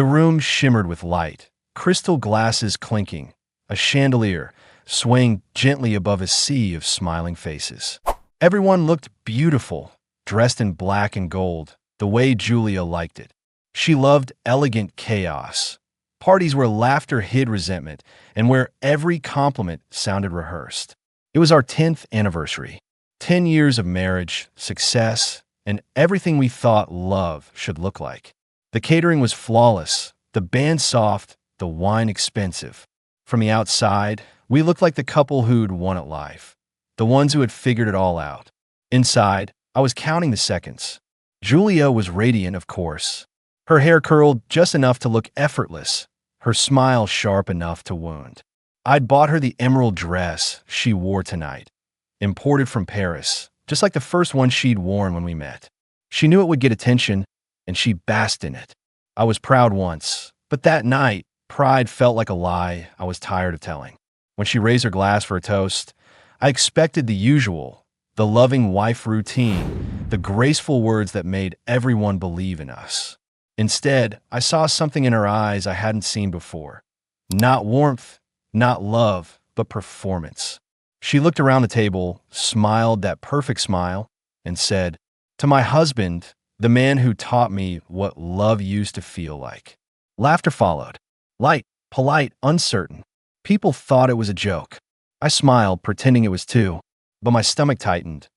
The room shimmered with light, crystal glasses clinking, a chandelier swaying gently above a sea of smiling faces. Everyone looked beautiful, dressed in black and gold, the way Julia liked it. She loved elegant chaos, parties where laughter hid resentment and where every compliment sounded rehearsed. It was our 10th anniversary, 10 years of marriage, success, and everything we thought love should look like. The catering was flawless, the band soft, the wine expensive. From the outside, we looked like the couple who'd won at life, the ones who had figured it all out. Inside, I was counting the seconds. Julia was radiant, of course. Her hair curled just enough to look effortless, her smile sharp enough to wound. I'd bought her the emerald dress she wore tonight, imported from Paris, just like the first one she'd worn when we met. She knew it would get attention, and she basked in it. I was proud once, but that night, pride felt like a lie I was tired of telling. When she raised her glass for a toast, I expected the usual, the loving wife routine, the graceful words that made everyone believe in us. Instead, I saw something in her eyes I hadn't seen before. Not warmth, not love, but performance. She looked around the table, smiled that perfect smile, and said, "To my husband, the man who taught me what love used to feel like." Laughter followed. Light, polite, uncertain. People thought it was a joke. I smiled, pretending it was too, but my stomach tightened.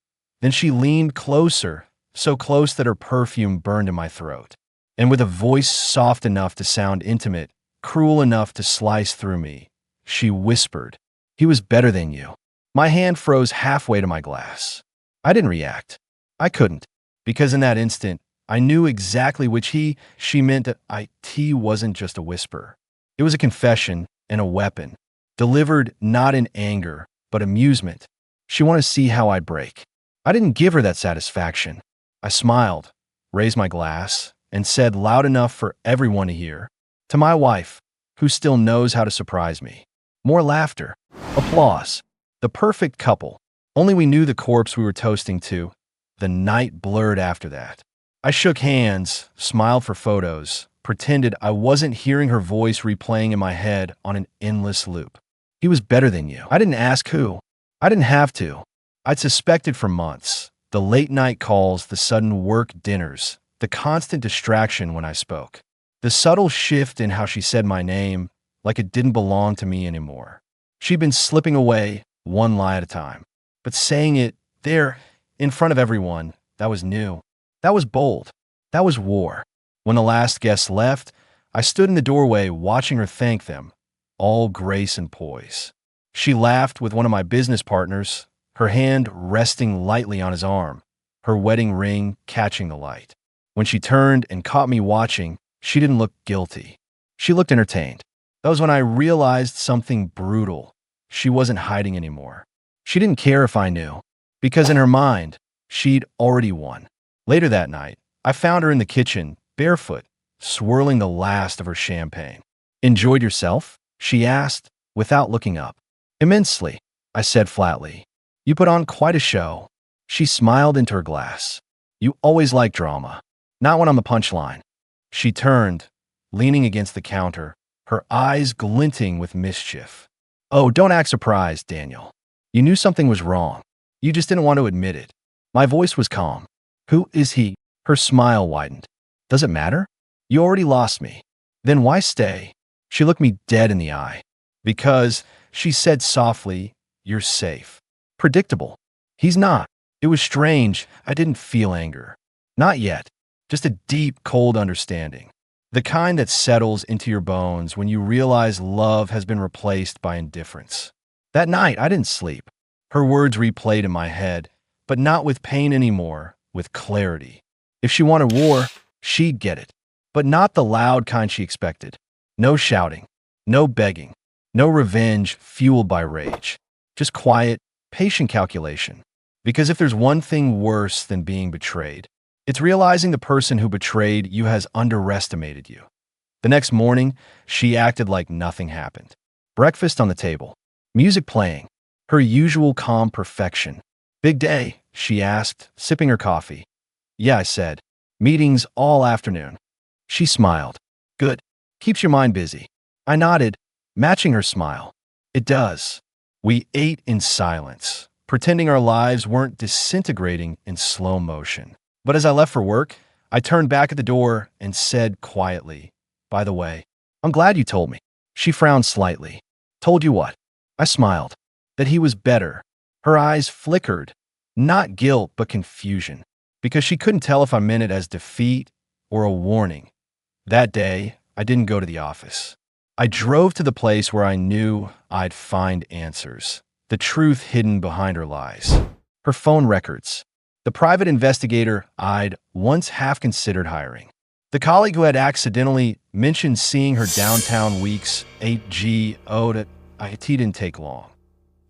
Then she leaned closer, so close that her perfume burned in my throat. And with a voice soft enough to sound intimate, cruel enough to slice through me, she whispered, "He was better than you." My hand froze halfway to my glass. I didn't react. I couldn't, because in that instant, I knew exactly which she meant. That it wasn't just a whisper. It was a confession and a weapon, delivered not in anger, but amusement. She wanted to see how I'd break. I didn't give her that satisfaction. I smiled, raised my glass, and said loud enough for everyone to hear, "To my wife, who still knows how to surprise me." More laughter, applause, the perfect couple. Only we knew the corpse we were toasting to. The night blurred after that. I shook hands, smiled for photos, pretended I wasn't hearing her voice replaying in my head on an endless loop. "He was better than you." I didn't ask who. I didn't have to. I'd suspected for months. The late night calls, the sudden work dinners, the constant distraction when I spoke. The subtle shift in how she said my name, like it didn't belong to me anymore. She'd been slipping away, one lie at a time. But saying it there, in front of everyone, that was new. That was bold. That was war. When the last guest left, I stood in the doorway watching her thank them, all grace and poise. She laughed with one of my business partners, her hand resting lightly on his arm, her wedding ring catching the light. When she turned and caught me watching, she didn't look guilty. She looked entertained. That was when I realized something brutal. She wasn't hiding anymore. She didn't care if I knew, because in her mind, she'd already won. Later that night, I found her in the kitchen, barefoot, swirling the last of her champagne. "Enjoyed yourself?" she asked, without looking up. "Immensely," I said flatly. "You put on quite a show." She smiled into her glass. "You always like drama. Not when I'm the punchline." She turned, leaning against the counter, her eyes glinting with mischief. "Oh, don't act surprised, Daniel. You knew something was wrong. You just didn't want to admit it." My voice was calm. "Who is he?" Her smile widened. "Does it matter? You already lost me. Then why stay?" She looked me dead in the eye. "Because," she said softly, "you're safe." Predictable. He's not. It was strange. I didn't feel anger. Not yet. Just a deep, cold understanding. The kind that settles into your bones when you realize love has been replaced by indifference. That night, I didn't sleep. Her words replayed in my head, but not with pain anymore, with clarity. If she wanted war, she'd get it. But not the loud kind she expected. No shouting. No begging. No revenge fueled by rage. Just quiet, patient calculation. Because if there's one thing worse than being betrayed, it's realizing the person who betrayed you has underestimated you. The next morning, she acted like nothing happened. Breakfast on the table. Music playing. Her usual calm perfection. "Big day?" she asked, sipping her coffee. "Yeah," I said. "Meetings all afternoon." She smiled. "Good. Keeps your mind busy. I nodded, matching her smile. It does. We ate in silence, pretending our lives weren't disintegrating in slow motion. But as I left for work, I turned back at the door and said quietly, "By the way, I'm glad you told me." She frowned slightly. "Told you what?" I smiled. That he was better. Her eyes flickered, not guilt but confusion, because she couldn't tell if I meant it as defeat or a warning. That day, I didn't go to the office. I drove to the place where I knew I'd find answers, the truth hidden behind her lies. Her phone records, the private investigator I'd once half considered hiring, the colleague who had accidentally mentioned seeing her downtown weeks 8G owed at IT didn't take long.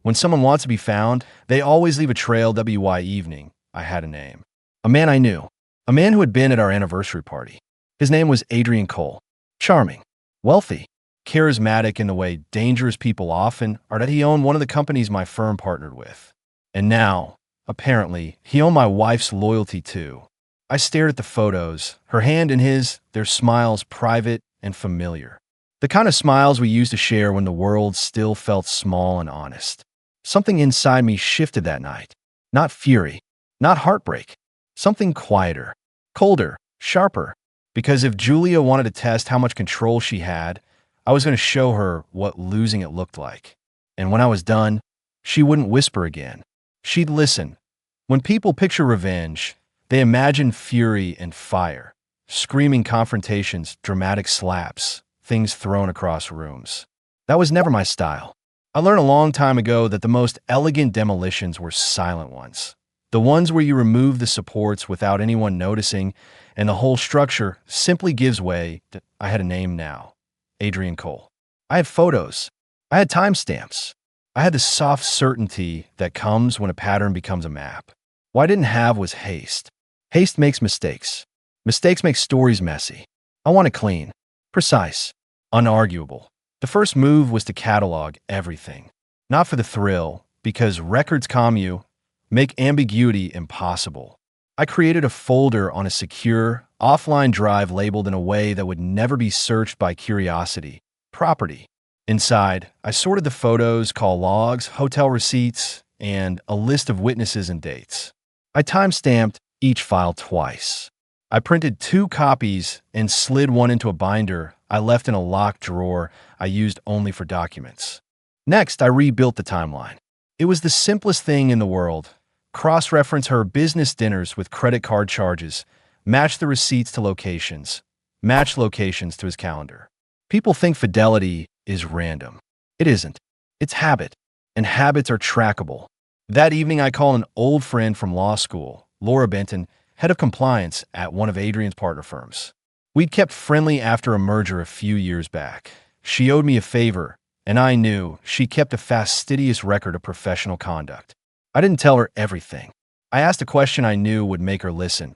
When someone wants to be found, they always leave a trail. WY evening, I had a name. A man I knew. A man who had been at our anniversary party. His name was Adrian Cole. Charming. Wealthy. Charismatic in the way dangerous people often are. That he owned one of the companies my firm partnered with. And now, apparently, he owned my wife's loyalty too. I stared at the photos, her hand in his, their smiles private and familiar. The kind of smiles we used to share when the world still felt small and honest. Something inside me shifted that night. Not fury, not heartbreak. Something quieter, colder, sharper. Because if Julia wanted to test how much control she had, I was going to show her what losing it looked like. And when I was done, she wouldn't whisper again. She'd listen. When people picture revenge, they imagine fury and fire, screaming confrontations, dramatic slaps, things thrown across rooms. That was never my style. I learned a long time ago that the most elegant demolitions were silent ones. The ones where you remove the supports without anyone noticing, and the whole structure simply gives way to, I had a name now, Adrian Cole. I had photos. I had timestamps. I had the soft certainty that comes when a pattern becomes a map. What I didn't have was haste. Haste makes mistakes. Mistakes make stories messy. I wanted clean, precise, unarguable. The first move was to catalog everything. Not for the thrill, because records calm you, make ambiguity impossible. I created a folder on a secure, offline drive labeled in a way that would never be searched by curiosity. Property. Inside, I sorted the photos, call logs, hotel receipts, and a list of witnesses and dates. I timestamped each file twice. I printed 2 copies and slid one into a binder I left in a locked drawer I used only for documents. Next, I rebuilt the timeline. It was the simplest thing in the world. Cross-reference her business dinners with credit card charges, match the receipts to locations, match locations to his calendar. People think fidelity is random. It isn't. It's habit, and habits are trackable. That evening, I called an old friend from law school, Laura Benton, head of compliance at one of Adrian's partner firms. We'd kept friendly after a merger a few years back. She owed me a favor, and I knew she kept a fastidious record of professional conduct. I didn't tell her everything. I asked a question I knew would make her listen.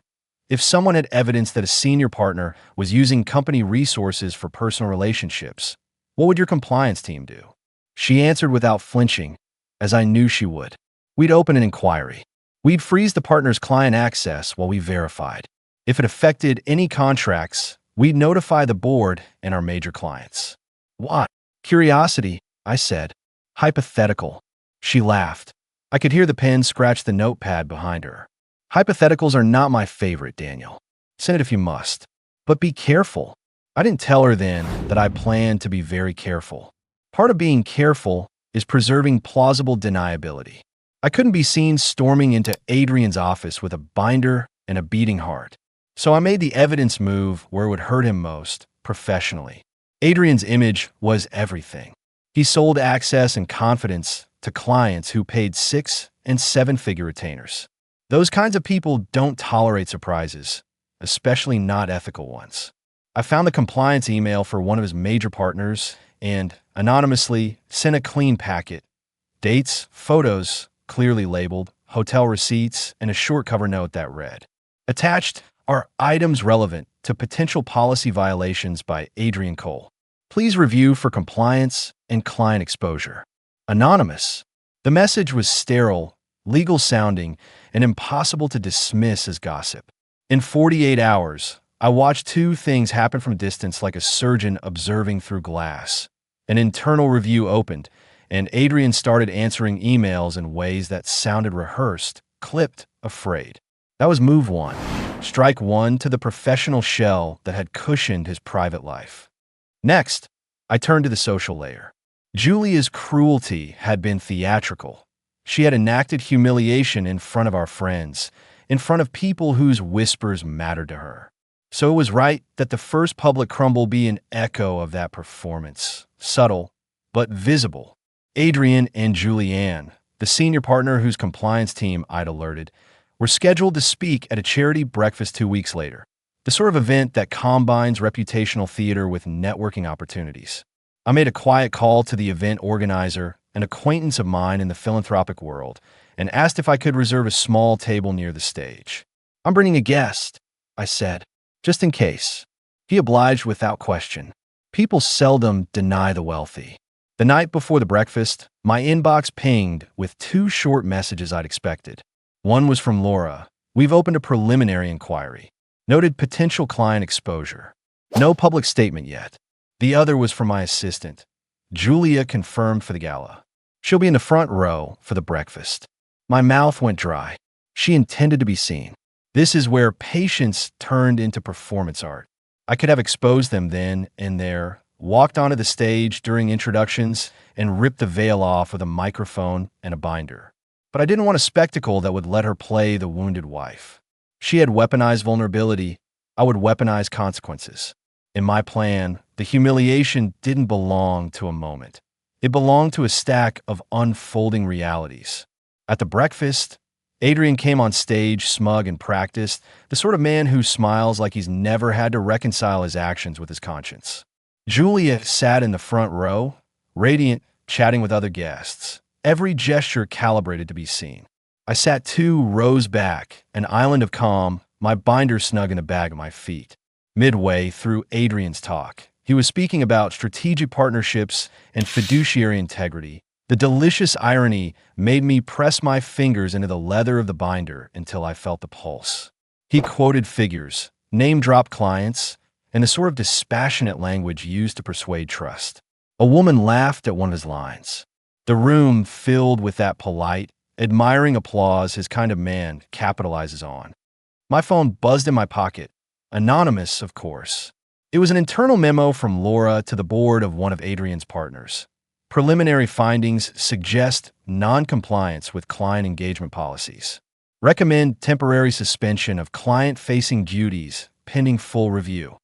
If someone had evidence that a senior partner was using company resources for personal relationships, what would your compliance team do? She answered without flinching, as I knew she would. We'd open an inquiry. We'd freeze the partner's client access while we verified. If it affected any contracts, we'd notify the board and our major clients. What? Curiosity, I said. Hypothetical. She laughed. I could hear the pen scratch the notepad behind her. Hypotheticals are not my favorite, Daniel. Send it if you must. But be careful. I didn't tell her then that I planned to be very careful. Part of being careful is preserving plausible deniability. I couldn't be seen storming into Adrian's office with a binder and a beating heart. So I made the evidence move where it would hurt him most, professionally. Adrian's image was everything. He sold access and confidence to clients who paid 6- and 7-figure retainers. Those kinds of people don't tolerate surprises, especially not ethical ones. I found the compliance email for one of his major partners and, anonymously, sent a clean packet. Dates, photos, clearly labeled, hotel receipts, and a short cover note that read, "Attached are items relevant to potential policy violations by Adrian Cole. Please review for compliance and client exposure." Anonymous. The message was sterile, legal-sounding, and impossible to dismiss as gossip. In 48 hours, I watched two things happen from a distance like a surgeon observing through glass. An internal review opened, and Adrian started answering emails in ways that sounded rehearsed, clipped, afraid. That was move one. Strike one to the professional shell that had cushioned his private life. Next, I turned to the social layer. Julia's cruelty had been theatrical. She had enacted humiliation in front of our friends, in front of people whose whispers mattered to her. So it was right that the first public crumble be an echo of that performance, subtle but visible. Adrian and Julianne, the senior partner whose compliance team I'd alerted, were scheduled to speak at a charity breakfast 2 weeks later, the sort of event that combines reputational theater with networking opportunities. I made a quiet call to the event organizer, an acquaintance of mine in the philanthropic world, and asked if I could reserve a small table near the stage. "I'm bringing a guest," I said, "just in case." He obliged without question. People seldom deny the wealthy. The night before the breakfast, my inbox pinged with two short messages I'd expected. One was from Laura. "We've opened a preliminary inquiry. Noted potential client exposure. No public statement yet." The other was from my assistant. "Julia confirmed for the gala. She'll be in the front row for the breakfast." My mouth went dry. She intended to be seen. This is where patience turned into performance art. I could have exposed them then and there, walked onto the stage during introductions, and ripped the veil off with a microphone and a binder. But I didn't want a spectacle that would let her play the wounded wife. She had weaponized vulnerability. I would weaponize consequences. In my plan, the humiliation didn't belong to a moment. It belonged to a stack of unfolding realities. At the breakfast, Adrian came on stage smug and practiced, the sort of man who smiles like he's never had to reconcile his actions with his conscience. Julia sat in the front row, radiant, chatting with other guests, every gesture calibrated to be seen. I sat 2 rows back, an island of calm, my binder snug in the bag of my feet. Midway through Adrian's talk, he was speaking about strategic partnerships and fiduciary integrity. The delicious irony made me press my fingers into the leather of the binder until I felt the pulse. He quoted figures, name-dropped clients, and the sort of dispassionate language used to persuade trust. A woman laughed at one of his lines. The room filled with that polite, admiring applause his kind of man capitalizes on. My phone buzzed in my pocket. Anonymous, of course. It was an internal memo from Laura to the board of one of Adrian's partners. Preliminary findings suggest non-compliance with client engagement policies. Recommend temporary suspension of client-facing duties pending full review.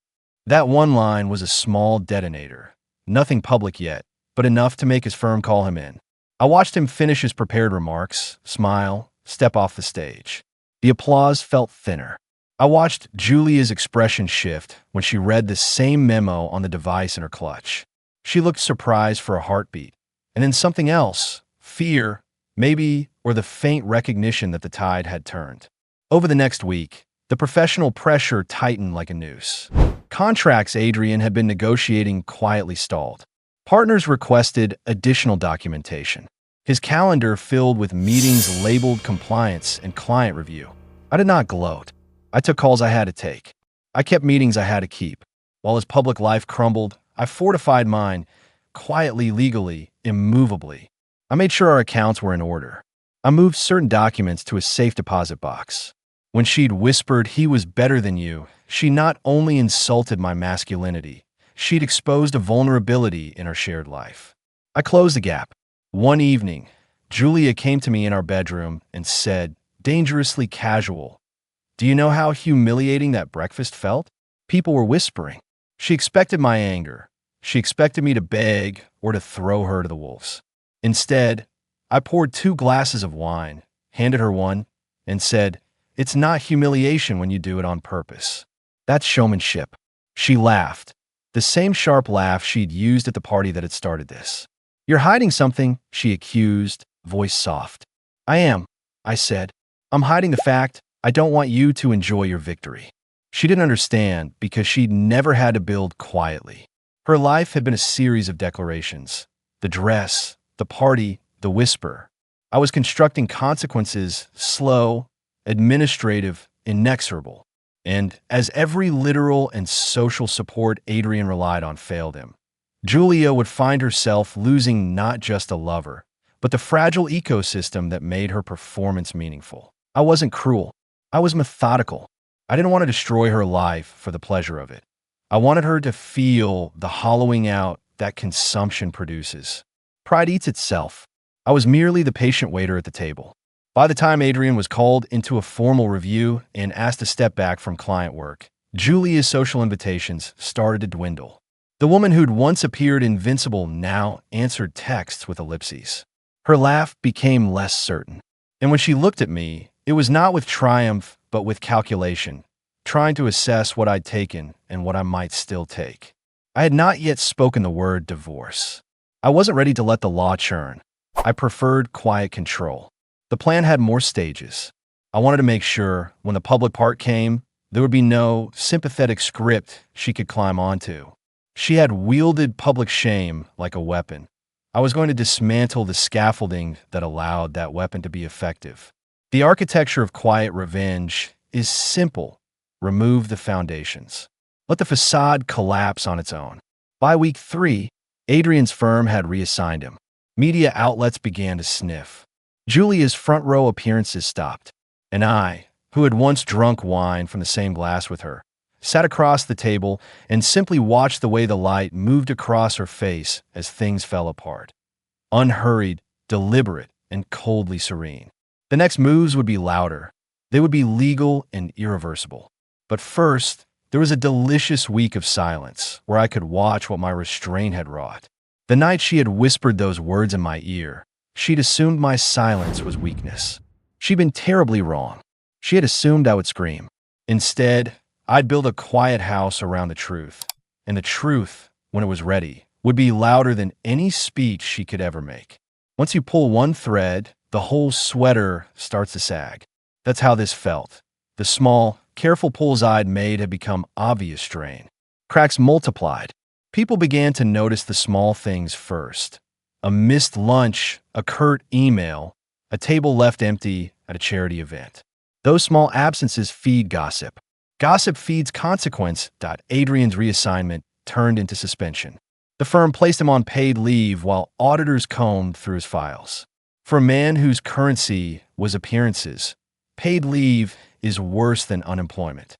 That one line was a small detonator. Nothing public yet, but enough to make his firm call him in. I watched him finish his prepared remarks, smile, step off the stage. The applause felt thinner. I watched Julia's expression shift when she read the same memo on the device in her clutch. She looked surprised for a heartbeat, and then something else, fear, maybe, or the faint recognition that the tide had turned. Over the next week, the professional pressure tightened like a noose. Contracts Adrian had been negotiating quietly stalled. Partners requested additional documentation. His calendar filled with meetings labeled compliance and client review. I did not gloat. I took calls I had to take. I kept meetings I had to keep. While his public life crumbled, I fortified mine, quietly, legally, immovably. I made sure our accounts were in order. I moved certain documents to a safe deposit box. When she'd whispered he was better than you, she not only insulted my masculinity, she'd exposed a vulnerability in our shared life. I closed the gap. One evening, Julia came to me in our bedroom and said, dangerously casual, "Do you know how humiliating that breakfast felt?" People were whispering. She expected my anger. She expected me to beg or to throw her to the wolves. Instead, I poured 2 glasses of wine, handed her one, and said, "It's not humiliation when you do it on purpose. That's showmanship." She laughed, the same sharp laugh she'd used at the party that had started this. "You're hiding something," she accused, voice soft. "I am," I said. "I'm hiding the fact I don't want you to enjoy your victory." She didn't understand because she'd never had to build quietly. Her life had been a series of declarations. The dress, the party, the whisper. I was constructing consequences, slow, administrative, inexorable. And as every literal and social support Adrian relied on failed him, Julia would find herself losing not just a lover, but the fragile ecosystem that made her performance meaningful. I wasn't cruel. I was methodical. I didn't want to destroy her life for the pleasure of it. I wanted her to feel the hollowing out that consumption produces. Pride eats itself. I was merely the patient waiter at the table. By the time Adrian was called into a formal review and asked to step back from client work, Julia's social invitations started to dwindle. The woman who'd once appeared invincible now answered texts with ellipses. Her laugh became less certain. And when she looked at me, it was not with triumph, but with calculation, trying to assess what I'd taken and what I might still take. I had not yet spoken the word divorce. I wasn't ready to let the law churn. I preferred quiet control. The plan had more stages. I wanted to make sure, when the public part came, there would be no sympathetic script she could climb onto. She had wielded public shame like a weapon. I was going to dismantle the scaffolding that allowed that weapon to be effective. The architecture of quiet revenge is simple. Remove the foundations. Let the facade collapse on its own. By week 3, Adrian's firm had reassigned him. Media outlets began to sniff. Julia's front row appearances stopped, and I, who had once drunk wine from the same glass with her, sat across the table and simply watched the way the light moved across her face as things fell apart. Unhurried, deliberate, and coldly serene. The next moves would be louder. They would be legal and irreversible. But first, there was a delicious week of silence where I could watch what my restraint had wrought. The night she had whispered those words in my ear, she'd assumed my silence was weakness. She'd been terribly wrong. She had assumed I would scream. Instead, I'd build a quiet house around the truth. And the truth, when it was ready, would be louder than any speech she could ever make. Once you pull one thread, the whole sweater starts to sag. That's how this felt. The small, careful pulls I'd made had become obvious strain. Cracks multiplied. People began to notice the small things first. A missed lunch, a curt email, a table left empty at a charity event. Those small absences feed gossip. Gossip feeds consequence. Adrian's reassignment turned into suspension. The firm placed him on paid leave while auditors combed through his files. For a man whose currency was appearances, paid leave is worse than unemployment.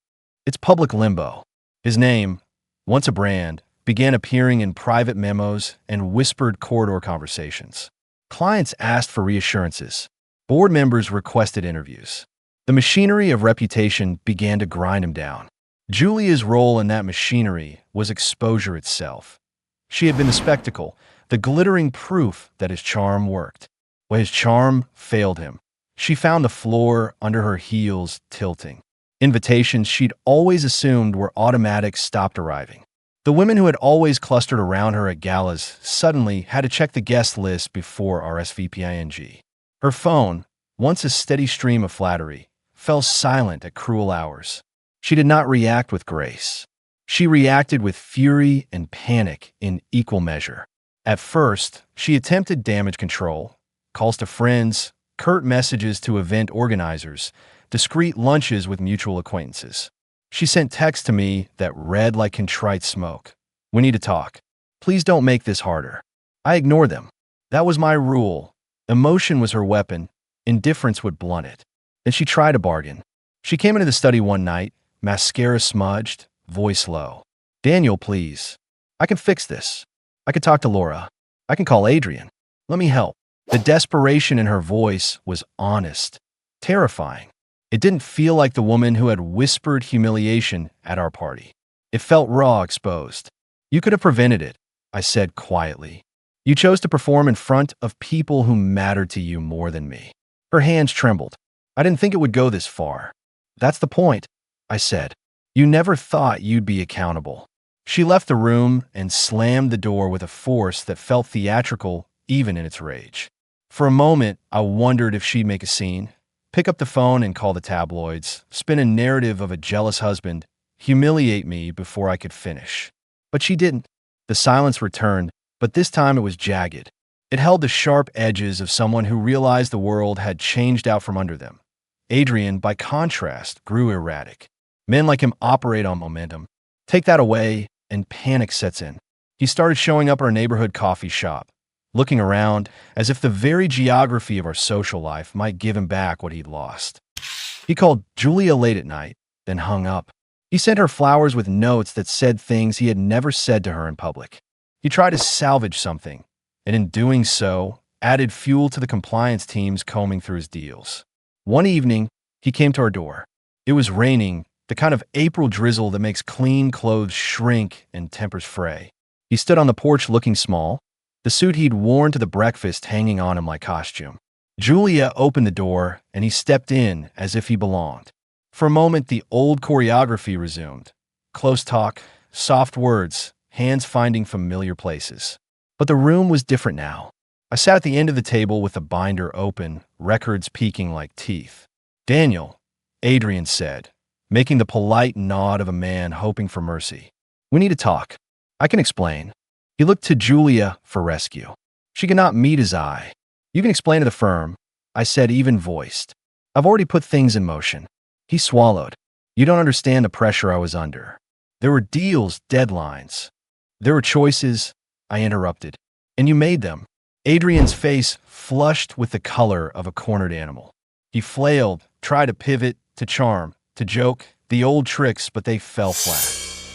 It's public limbo. His name, once a brand, began appearing in private memos and whispered corridor conversations. Clients asked for reassurances. Board members requested interviews. The machinery of reputation began to grind him down. Julia's role in that machinery was exposure itself. She had been the spectacle, the glittering proof that his charm worked. When his charm failed him, she found the floor under her heels tilting. Invitations she'd always assumed were automatic stopped arriving. The women who had always clustered around her at galas suddenly had to check the guest list before RSVPing. Her phone, once a steady stream of flattery, fell silent at cruel hours. She did not react with grace. She reacted with fury and panic in equal measure. At first, she attempted damage control, calls to friends, curt messages to event organizers, discreet lunches with mutual acquaintances. She sent texts to me that read like contrite smoke. We need to talk. Please don't make this harder. I ignored them. That was my rule. Emotion was her weapon. Indifference would blunt it. Then she tried to bargain. She came into the study one night, mascara smudged, voice low. Daniel, please. I can fix this. I can talk to Laura. I can call Adrian. Let me help. The desperation in her voice was honest, terrifying. It didn't feel like the woman who had whispered humiliation at our party. It felt raw, exposed. You could have prevented it, I said quietly. You chose to perform in front of people who mattered to you more than me. Her hands trembled. I didn't think it would go this far. That's the point, I said. You never thought you'd be accountable. She left the room and slammed the door with a force that felt theatrical even in its rage. For a moment, I wondered if she'd make a scene, pick up the phone and call the tabloids, spin a narrative of a jealous husband, humiliate me before I could finish. But she didn't. The silence returned, but this time it was jagged. It held the sharp edges of someone who realized the world had changed out from under them. Adrian, by contrast, grew erratic. Men like him operate on momentum. Take that away, and panic sets in. He started showing up at our neighborhood coffee shop, looking around as if the very geography of our social life might give him back what he'd lost. He called Julia late at night, then hung up. He sent her flowers with notes that said things he had never said to her in public. He tried to salvage something, and in doing so, added fuel to the compliance teams combing through his deals. One evening, he came to our door. It was raining, the kind of April drizzle that makes clean clothes shrink and tempers fray. He stood on the porch looking small, the suit he'd worn to the breakfast hanging on him like costume. Julia opened the door, and he stepped in as if he belonged. For a moment, the old choreography resumed. Close talk, soft words, hands finding familiar places. But the room was different now. I sat at the end of the table with the binder open, records peeking like teeth. "Daniel," Adrian said, making the polite nod of a man hoping for mercy. "We need to talk. I can explain." He looked to Julia for rescue. She could not meet his eye. "You can explain to the firm," I said, even-voiced. "I've already put things in motion." He swallowed. "You don't understand the pressure I was under. There were deals, deadlines. There were choices," I interrupted. "And you made them." Adrian's face flushed with the color of a cornered animal. He flailed, tried to pivot, to charm, to joke, the old tricks, but they fell flat.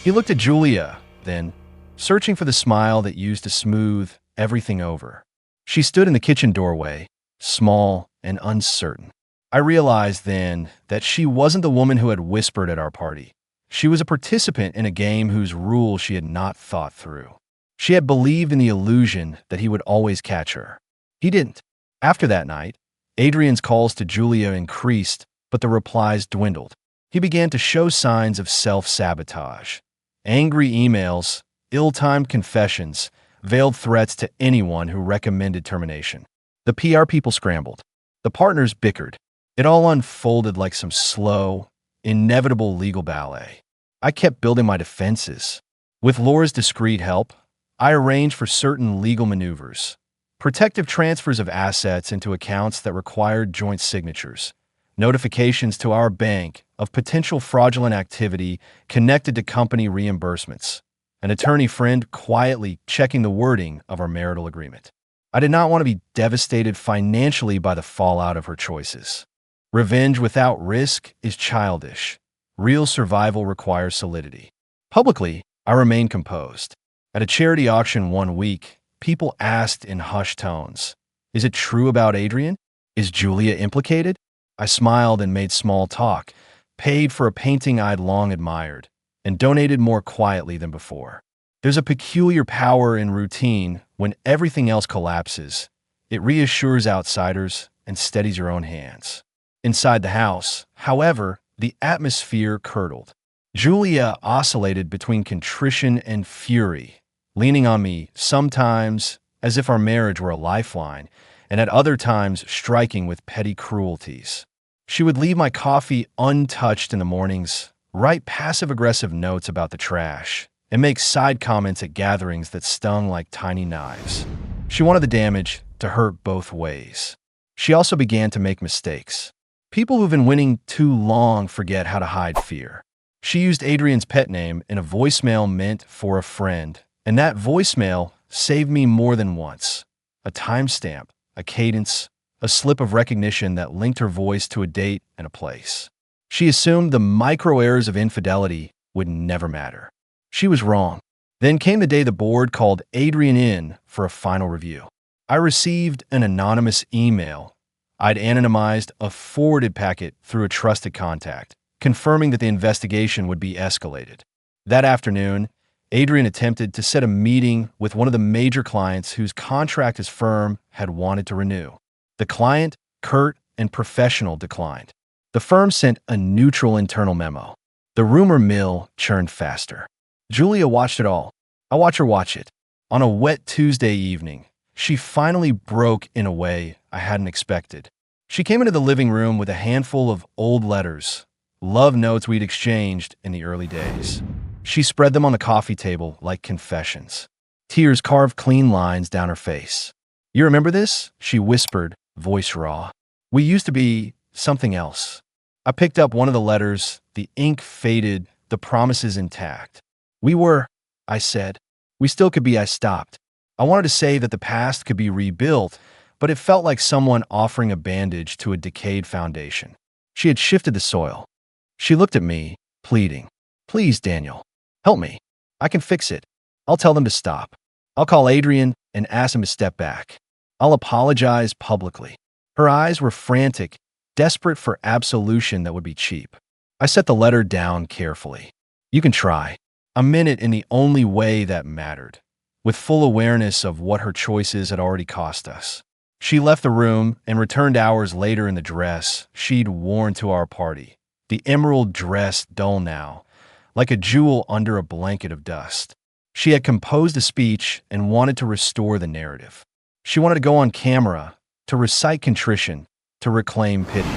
He looked at Julia, then, searching for the smile that used to smooth everything over. She stood in the kitchen doorway, small and uncertain. I realized then that she wasn't the woman who had whispered at our party. She was a participant in a game whose rules she had not thought through. She had believed in the illusion that he would always catch her. He didn't. After that night, Adrian's calls to Julia increased, but the replies dwindled. He began to show signs of self-sabotage. Angry emails, ill-timed confessions, veiled threats to anyone who recommended termination. The PR people scrambled. The partners bickered. It all unfolded like some slow, inevitable legal ballet. I kept building my defenses. With Laura's discreet help, I arranged for certain legal maneuvers. Protective transfers of assets into accounts that required joint signatures. Notifications to our bank of potential fraudulent activity connected to company reimbursements. An attorney friend quietly checking the wording of our marital agreement. I did not want to be devastated financially by the fallout of her choices. Revenge without risk is childish. Real survival requires solidity. Publicly, I remained composed. At a charity auction one week, people asked in hushed tones, "Is it true about Adrian? Is Julia implicated?" I smiled and made small talk, paid for a painting I'd long admired, and donated more quietly than before. There's a peculiar power in routine when everything else collapses. It reassures outsiders and steadies your own hands. Inside the house, however, the atmosphere curdled. Julia oscillated between contrition and fury, leaning on me sometimes as if our marriage were a lifeline, and at other times striking with petty cruelties. She would leave my coffee untouched in the mornings, write passive-aggressive notes about the trash, and make side comments at gatherings that stung like tiny knives. She wanted the damage to hurt both ways. She also began to make mistakes. People who've been winning too long forget how to hide fear. She used Adrian's pet name in a voicemail meant for a friend, and that voicemail saved me more than once. A timestamp, a cadence, a slip of recognition that linked her voice to a date and a place. She assumed the micro errors of infidelity would never matter. She was wrong. Then came the day the board called Adrian in for a final review. I received an anonymous email. I'd anonymized a forwarded packet through a trusted contact, confirming that the investigation would be escalated. That afternoon, Adrian attempted to set a meeting with one of the major clients whose contract his firm had wanted to renew. The client, curt and professional, declined. The firm sent a neutral internal memo. The rumor mill churned faster. Julia watched it all. I watched her watch it. On a wet Tuesday evening, she finally broke in a way I hadn't expected. She came into the living room with a handful of old letters, love notes we'd exchanged in the early days. She spread them on the coffee table like confessions. Tears carved clean lines down her face. "You remember this?" she whispered, voice raw. "We used to be something else." I picked up one of the letters, the ink faded, the promises intact. We were, I said. We still could be, I stopped. I wanted to say that the past could be rebuilt, but it felt like someone offering a bandage to a decayed foundation. She had shifted the soil. She looked at me, pleading. Please, Daniel, help me. I can fix it. I'll tell them to stop. I'll call Adrian and ask him to step back. I'll apologize publicly. Her eyes were frantic, desperate for absolution that would be cheap. I set the letter down carefully. You can try. I meant it in the only way that mattered, with full awareness of what her choices had already cost us. She left the room and returned hours later in the dress she'd worn to our party, the emerald dress dull now, like a jewel under a blanket of dust. She had composed a speech and wanted to restore the narrative. She wanted to go on camera, to recite contrition, to reclaim pity.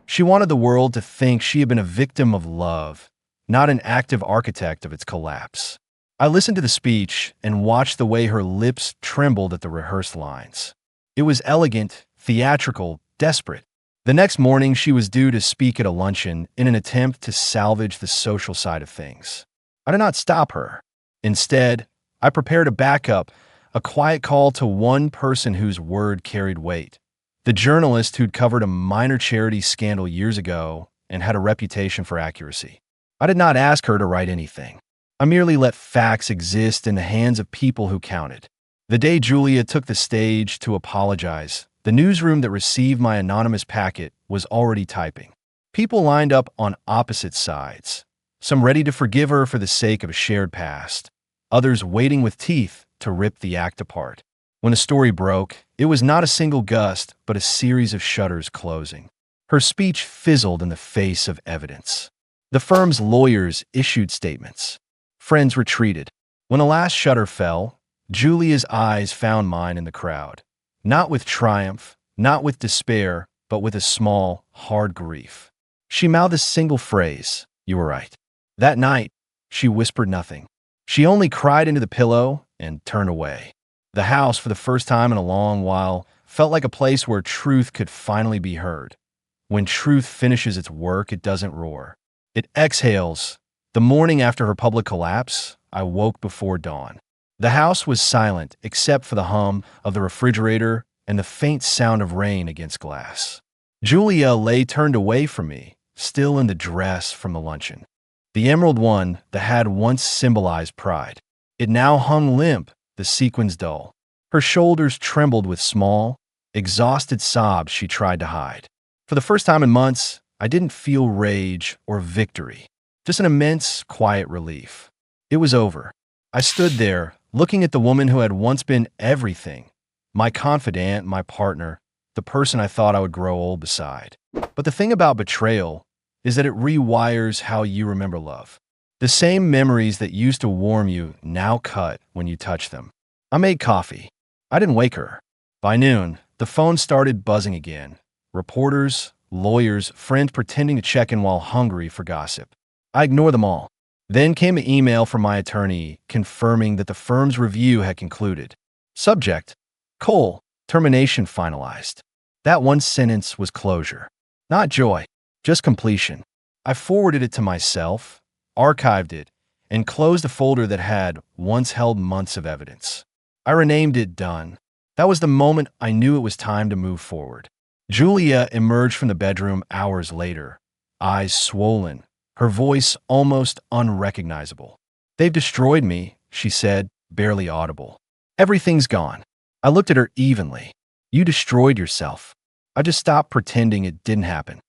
She wanted the world to think she had been a victim of love, not an active architect of its collapse. I listened to the speech and watched the way her lips trembled at the rehearsed lines. It was elegant, theatrical, desperate. The next morning, she was due to speak at a luncheon in an attempt to salvage the social side of things. I did not stop her. Instead, I prepared a backup, a quiet call to one person whose word carried weight. The journalist who'd covered a minor charity scandal years ago and had a reputation for accuracy. I did not ask her to write anything. I merely let facts exist in the hands of people who counted. The day Julia took the stage to apologize, the newsroom that received my anonymous packet was already typing. People lined up on opposite sides, some ready to forgive her for the sake of a shared past, others waiting with teeth to rip the act apart. When the story broke, it was not a single gust, but a series of shutters closing. Her speech fizzled in the face of evidence. The firm's lawyers issued statements. Friends retreated. When the last shutter fell, Julia's eyes found mine in the crowd. Not with triumph, not with despair, but with a small, hard grief. She mouthed a single phrase, "You were right." That night, she whispered nothing. She only cried into the pillow and turned away. The house, for the first time in a long while, felt like a place where truth could finally be heard. When truth finishes its work, it doesn't roar. It exhales. The morning after her public collapse, I woke before dawn. The house was silent except for the hum of the refrigerator and the faint sound of rain against glass. Julia lay turned away from me, still in the dress from the luncheon. The emerald one that had once symbolized pride. It now hung limp, the sequins dull. Her shoulders trembled with small, exhausted sobs she tried to hide. For the first time in months, I didn't feel rage or victory, just an immense, quiet relief. It was over. I stood there, looking at the woman who had once been everything, my confidant, my partner, the person I thought I would grow old beside. But the thing about betrayal is that it rewires how you remember love. The same memories that used to warm you now cut when you touch them. I made coffee. I didn't wake her. By noon, the phone started buzzing again. Reporters, lawyers, friends pretending to check in while hungry for gossip. I ignored them all. Then came an email from my attorney confirming that the firm's review had concluded. Subject: Cole, termination finalized. That one sentence was closure. Not joy, just completion. I forwarded it to myself, archived it, and closed a folder that had once held months of evidence. I renamed it Done. That was the moment I knew it was time to move forward. Julia emerged from the bedroom hours later, eyes swollen, her voice almost unrecognizable. "They've destroyed me," she said, barely audible. "Everything's gone." I looked at her evenly. "You destroyed yourself." I just stopped pretending it didn't happen.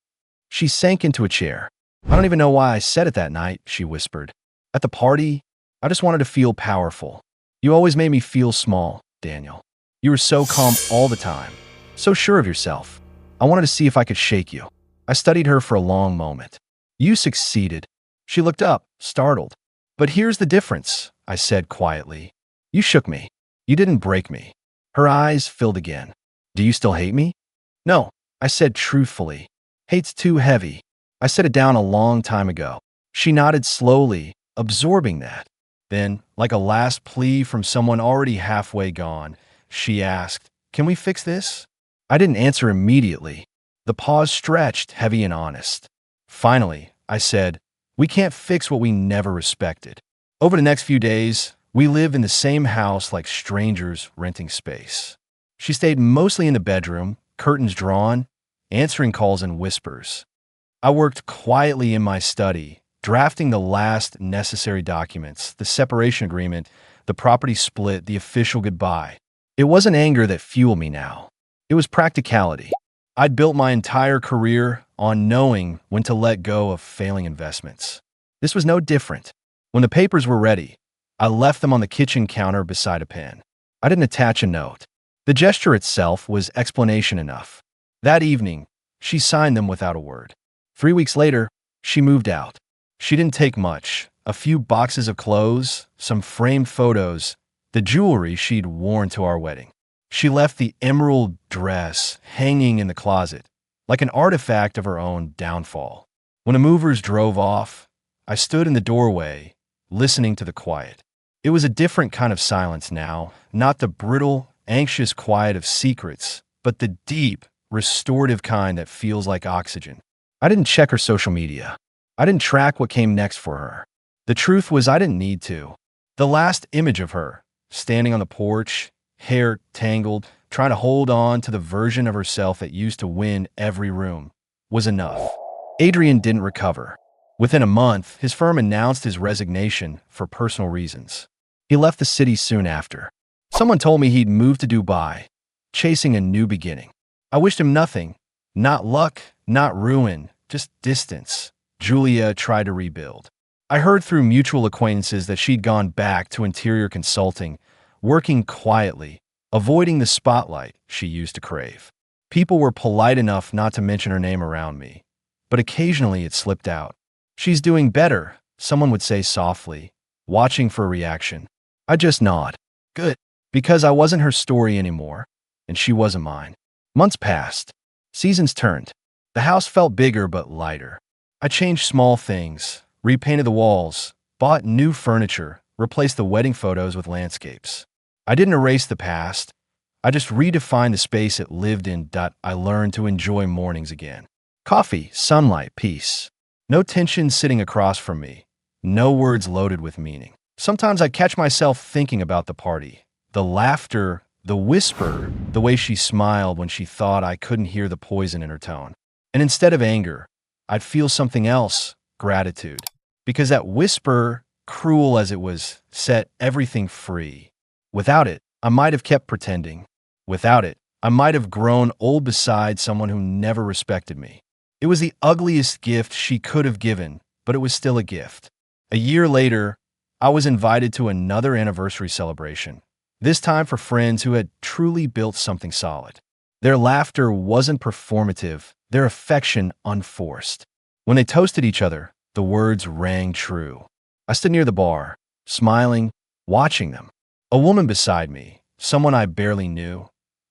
She sank into a chair. "I don't even know why I said it that night," she whispered. "At the party, I just wanted to feel powerful. You always made me feel small, Daniel. You were so calm all the time, so sure of yourself. I wanted to see if I could shake you." I studied her for a long moment. "You succeeded." She looked up, startled. "But here's the difference," I said quietly. "You shook me. You didn't break me." Her eyes filled again. "Do you still hate me?" "No," I said truthfully. "Hate's too heavy. I set it down a long time ago." She nodded slowly, absorbing that. Then, like a last plea from someone already halfway gone, she asked, "Can we fix this?" I didn't answer immediately. The pause stretched, heavy and honest. Finally, I said, We can't fix what we never respected. Over the next few days, we lived in the same house like strangers renting space. She stayed mostly in the bedroom, curtains drawn, answering calls in whispers. I worked quietly in my study, drafting the last necessary documents, the separation agreement, the property split, the official goodbye. It wasn't anger that fueled me now. It was practicality. I'd built my entire career on knowing when to let go of failing investments. This was no different. When the papers were ready, I left them on the kitchen counter beside a pen. I didn't attach a note. The gesture itself was explanation enough. That evening, she signed them without a word. 3 weeks later, she moved out. She didn't take much. A few boxes of clothes, some framed photos, the jewelry she'd worn to our wedding. She left the emerald dress hanging in the closet, like an artifact of her own downfall. When the movers drove off, I stood in the doorway, listening to the quiet. It was a different kind of silence now, not the brittle, anxious quiet of secrets, but the deep, restorative kind that feels like oxygen. I didn't check her social media. I didn't track what came next for her. The truth was I didn't need to. The last image of her, standing on the porch, hair tangled, trying to hold on to the version of herself that used to win every room, was enough. Adrian didn't recover. Within a month, his firm announced his resignation for personal reasons. He left the city soon after. Someone told me he'd moved to Dubai, chasing a new beginning. I wished him nothing. Not luck, not ruin, just distance. Julia tried to rebuild. I heard through mutual acquaintances that she'd gone back to interior consulting, working quietly, avoiding the spotlight she used to crave. People were polite enough not to mention her name around me, but occasionally it slipped out. "She's doing better," someone would say softly, watching for a reaction. I'd just nod. Good, because I wasn't her story anymore, and she wasn't mine. Months passed. Seasons turned. The house felt bigger but lighter. I changed small things, repainted the walls, bought new furniture, replaced the wedding photos with landscapes. I didn't erase the past. I just redefined the space it lived in. I learned to enjoy mornings again. Coffee, sunlight, peace. No tension sitting across from me. No words loaded with meaning. Sometimes I'd catch myself thinking about the party. The laughter, the whisper, the way she smiled when she thought I couldn't hear the poison in her tone. And instead of anger, I'd feel something else, gratitude. Because that whisper, cruel as it was, set everything free. Without it, I might have kept pretending. Without it, I might have grown old beside someone who never respected me. It was the ugliest gift she could have given, but it was still a gift. A year later, I was invited to another anniversary celebration, this time for friends who had truly built something solid. Their laughter wasn't performative, their affection unforced. When they toasted each other, the words rang true. I stood near the bar, smiling, watching them. A woman beside me, someone I barely knew,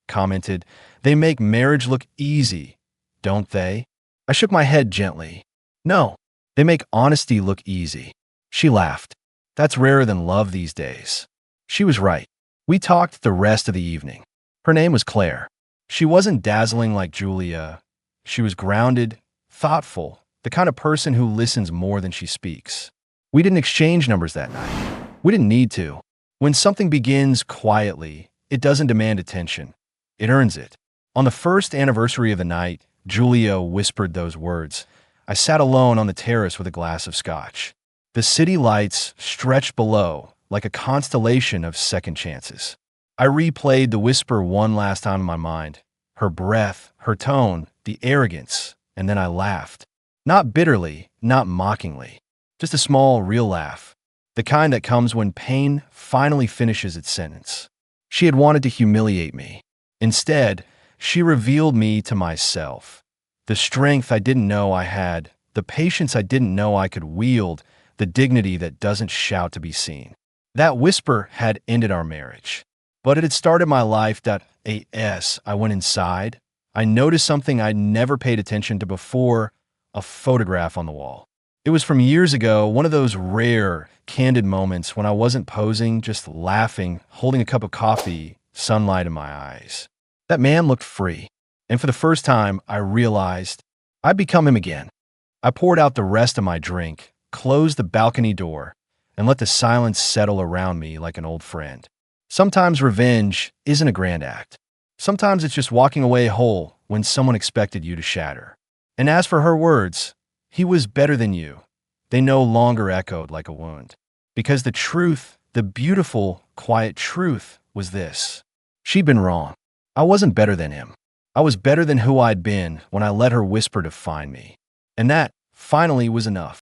commented, "They make marriage look easy, don't they?" I shook my head gently. "No, they make honesty look easy." She laughed. "That's rarer than love these days." She was right. We talked the rest of the evening. Her name was Claire. She wasn't dazzling like Julia. She was grounded, thoughtful, the kind of person who listens more than she speaks. We didn't exchange numbers that night. We didn't need to. When something begins quietly, it doesn't demand attention. It earns it. On the first anniversary of the night, Julia whispered those words. I sat alone on the terrace with a glass of scotch. The city lights stretched below, like a constellation of second chances. I replayed the whisper one last time in my mind. Her breath, her tone, the arrogance, and then I laughed. Not bitterly, not mockingly. Just a small, real laugh. The kind that comes when pain finally finishes its sentence. She had wanted to humiliate me. Instead, she revealed me to myself. The strength I didn't know I had, the patience I didn't know I could wield, the dignity that doesn't shout to be seen. That whisper had ended our marriage. But it had started my life. I went inside. I noticed something I'd never paid attention to before, a photograph on the wall. It was from years ago, one of those rare, candid moments when I wasn't posing, just laughing, holding a cup of coffee, sunlight in my eyes. That man looked free, and for the first time, I realized I'd become him again. I poured out the rest of my drink, closed the balcony door, and let the silence settle around me like an old friend. Sometimes revenge isn't a grand act. Sometimes it's just walking away whole when someone expected you to shatter. And as for her words, he was better than you. They no longer echoed like a wound. Because the truth, the beautiful, quiet truth, was this. She'd been wrong. I wasn't better than him. I was better than who I'd been when I let her whisper to find me. And that, finally, was enough.